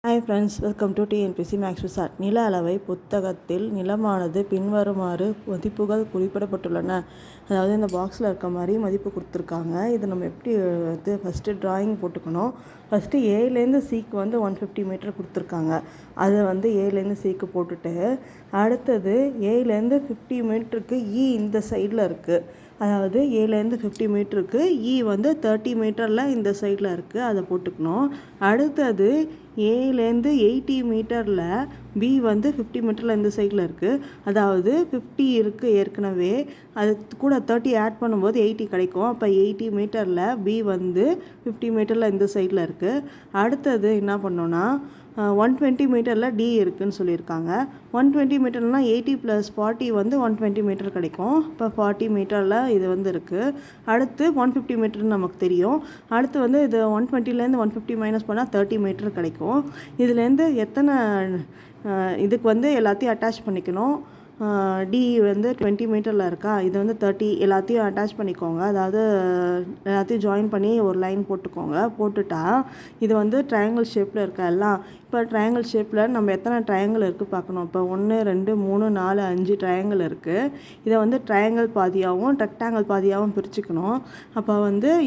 Hi friends, welcome to TNPSC maths விசாட். நில அளவை புத்தகத்தில் நிலமானது பின்வருமாறு மதிப்புகள் குறிப்பிடப்பட்டுள்ளன. அதாவது இந்த பாக்ஸில் இருக்க மாதிரி மதிப்பு கொடுத்துருக்காங்க. இது நம்ம எப்படி ஃபஸ்ட்டு ட்ராயிங் போட்டுக்கணும். ஃபஸ்ட்டு ஏலேருந்து சிக்கு 150 மீட்டர் கொடுத்துருக்காங்க. அதை ஏலேருந்து சிக்கு போட்டுட்டு, அடுத்தது ஏலேருந்து 50 மீட்டருக்கு இந்த சைடில் இருக்குது. அதாவது ஏலேருந்து 50 மீட்டருக்கு 30 மீட்டரில் இந்த சைடில் இருக்குது, அதை போட்டுக்கணும். அடுத்தது ஏலேருந்து 80 மீட்டரில் பி 50 மீட்டரில் இந்த சைடில் இருக்குது. அதாவது 50 இருக்குது ஏற்கனவே, அது கூட 30 ஆட் பண்ணும்போது 80 கிடைக்கும். அப்போ 80 மீட்டரில் பி 50 மீட்டரில் இந்த சைடில் இருக்குது. அடுத்தது என்ன பண்ணோன்னா 120 மீட்டரில் டி இருக்குதுன்னு சொல்லியிருக்காங்க. 120 மீட்டர்னால் 80 + 40 120 மீட்டர் கிடைக்கும். இப்போ 40 மீட்டரில் இது இருக்குது. அடுத்து 150 மீட்டர்னு நமக்கு தெரியும். அடுத்து இது 120லேருந்து 150 மைனஸ் பண்ணால் 30 மீட்டர் கிடைக்கும். இதுலேருந்து எத்தனை இதுக்கு எல்லாத்தையும் அட்டாச் பண்ணிக்கணும். டி 20 மீட்டரில் இருக்கா, இது 30, எல்லாத்தையும் அட்டாச் பண்ணிக்கோங்க. அதாவது எல்லாத்தையும் ஜாயின் பண்ணி ஒரு லைன் போட்டுக்கோங்க. போட்டுட்டா இது ட்ரையாங்கிள் ஷேப்பில் இருக்கா எல்லாம். இப்போ ட்ரையாங்கிள் ஷேப்பில் நம்ம எத்தனை ட்ரையாங்கிள் இருக்குது பார்க்கணும். இப்போ 1 2 3 4 5 ட்ரையாங்கிள் இருக்குது. இதை ட்ரையாங்கிள் பாதியாகவும் ரெக்டாங்கிள் பாதியாகவும் பிரிச்சுக்கணும். அப்போ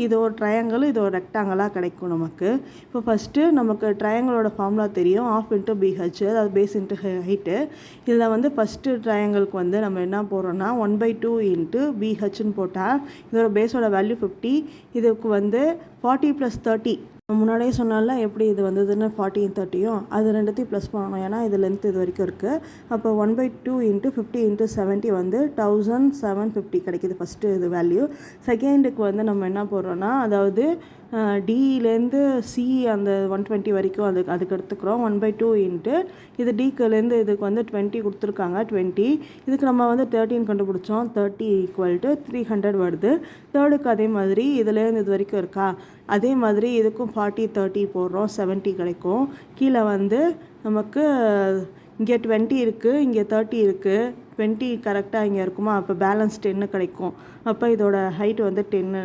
இது ஒரு ட்ரையாங்கிள், இது ஒரு ரெக்டாங்கிளாக கிடைக்கும் நமக்கு. இப்போ ஃபஸ்ட்டு நமக்கு ட்ரையாங்கிளோட ஃபார்முலா தெரியும், ½ × BH, அதாவது பேஸ் இன்ட்டு ஹைட்டு. இதில் ஃபஸ்ட்டு ட்ரையாங்கிளுக்கு நம்ம என்ன போடுறோன்னா 1/2 × BHன்னு போட்டால் இதோட பேஸோட வேல்யூ 50. இதுக்கு 40 + 30. முன்னாடியே சொன்னால எப்படி இது வந்ததுன்னு 40 30யும் அது ரெண்டுத்தையும் ப்ளஸ் பண்ணணும். ஏன்னா இது லென்த் இது வரைக்கும் இருக்குது. அப்போ 1/2 × 50 × 70 1750 கிடைக்கிது ஃபஸ்ட்டு இது வேல்யூ. செகண்டுக்கு நம்ம என்ன போடுறோன்னா, அதாவது டிலேருந்து சி அந்த 120 வரைக்கும் அதுக்கு எடுத்துக்கிறோம். 1/2 × இது டிக்குலேருந்து இதுக்கு 20 கொடுத்துருக்காங்க. 20 இதுக்கு நம்ம 13 கண்டுபிடிச்சோம். 30 = 300 வருது. தேர்டுக்கு அதே மாதிரி இதுலேருந்து இது வரைக்கும் இருக்கா, அதே மாதிரி இதுக்கும் 40 30 போடுறோம், 70 கிடைக்கும். கீழே நமக்கு இங்கே 20 இருக்குது, இங்கே 30 இருக்குது. 20 கரெக்டாக இங்கே இருக்குமா, அப்போ பேலன்ஸ் 10 கிடைக்கும். அப்போ இதோட ஹைட் 10.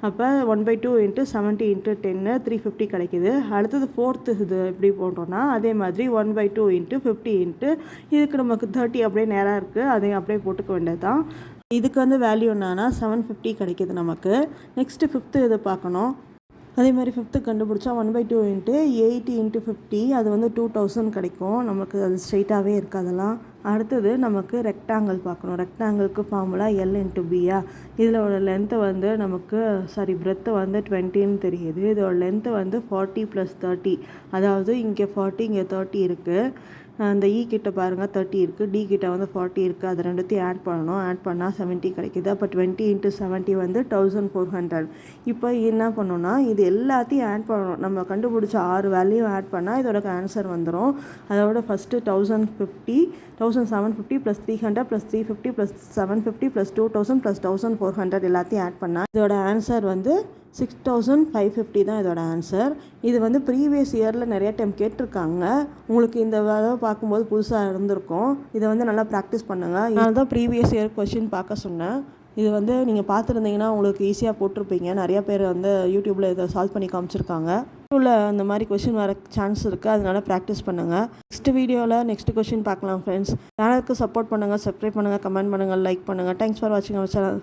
அப்போ 1/2 × 70 × 10 350 கிடைக்கிது. அடுத்தது ஃபோர்த்து இது எப்படி போடுறோன்னா, அதே மாதிரி 1/2 × 50 இதுக்கு நமக்கு 30 அப்படியே நேராக இருக்குது, அதையும் அப்படியே போட்டுக்க வேண்டியது தான். இதுக்கு வேல்யூ என்னன்னா 750 கிடைக்கிது நமக்கு. நெக்ஸ்ட்டு ஃபிஃப்த்து இதை பார்க்கணும். அதே மாதிரி ஃபிஃப்த்து கண்டுபிடிச்சா 1/2 × 80 × 50 அது 2000 கிடைக்கும் நமக்கு. அது ஸ்ட்ரைட்டாகவே இருக்குது அதெல்லாம். அடுத்தது நமக்கு ரெக்டாங்கிள் பார்க்கணும். ரெக்டாங்கிளுக்கு ஃபார்முலா L × B. இதில் லென்த்து நமக்கு பிரெத்து 20ன்னு தெரியுது. இதோட லென்த்து 40 + 30. அதாவது இங்கே 40 இங்கே 30 இருக்குது. அந்த கிட்ட பாருங்கள் 30 இருக்குது, டி கிட்ட 40 இருக்குது. அது ரெண்டுத்தையும் ஆட் பண்ணணும். ஆட் பண்ணால் 70 கிடைக்கிது. அப்போ 20 × 70 1400. இப்போ என்ன பண்ணணும்னா இது எல்லாத்தையும் ஆட் பண்ணணும். நம்ம கண்டுபிடிச்ச 6 வேல்யூ ஆட் பண்ணால் இதோட ஆன்சர் வந்துடும். அதோட ஃபஸ்ட்டு 1750 + 300 + 350 + 750 + 2000 + 1400 எல்லாத்தையும் ஆட் பண்ணால் இதோட ஆன்சர் 6550 தான் இதோட ஆன்சர். இது ப்ரீவியஸ் இயரில் நிறைய டைம் கேட்டிருக்காங்க. உங்களுக்கு இந்த வேலை பார்க்கும்போது புதுசாக இருந்திருக்கும். இதை நல்லா ப்ராக்டிஸ் பண்ணுங்கள். இதனால தான் ப்ரீவியஸ் இயர் கொஷின் பார்க்க சொன்னேன். இது நீங்கள் பார்த்துருந்தீங்கன்னா உங்களுக்கு ஈஸியாக போட்டிருப்பீங்க. நிறையா பேர் யூடியூப்பில் இதை சால்வ் பண்ணி காமிச்சிருக்காங்க. அந்த மாதிரி கொஷின் வர சான்ஸ் இருக்குது, அதனால ப்ராக்டிஸ் பண்ணுங்கள். நெக்ஸ்ட் வீடியோவில் நெக்ஸ்ட் கொஷின் பார்க்கலாம் ஃப்ரெண்ட்ஸ். சேனலுக்கு சப்போர்ட் பண்ணுங்கள், சப்ஸ்கிரைப் பண்ணுங்கள், கமெண்ட் பண்ணுங்கள், லைக் பண்ணுங்கள். தேங்க்ஸ் ஃபார் வாட்சிங் அவர் சேனல்.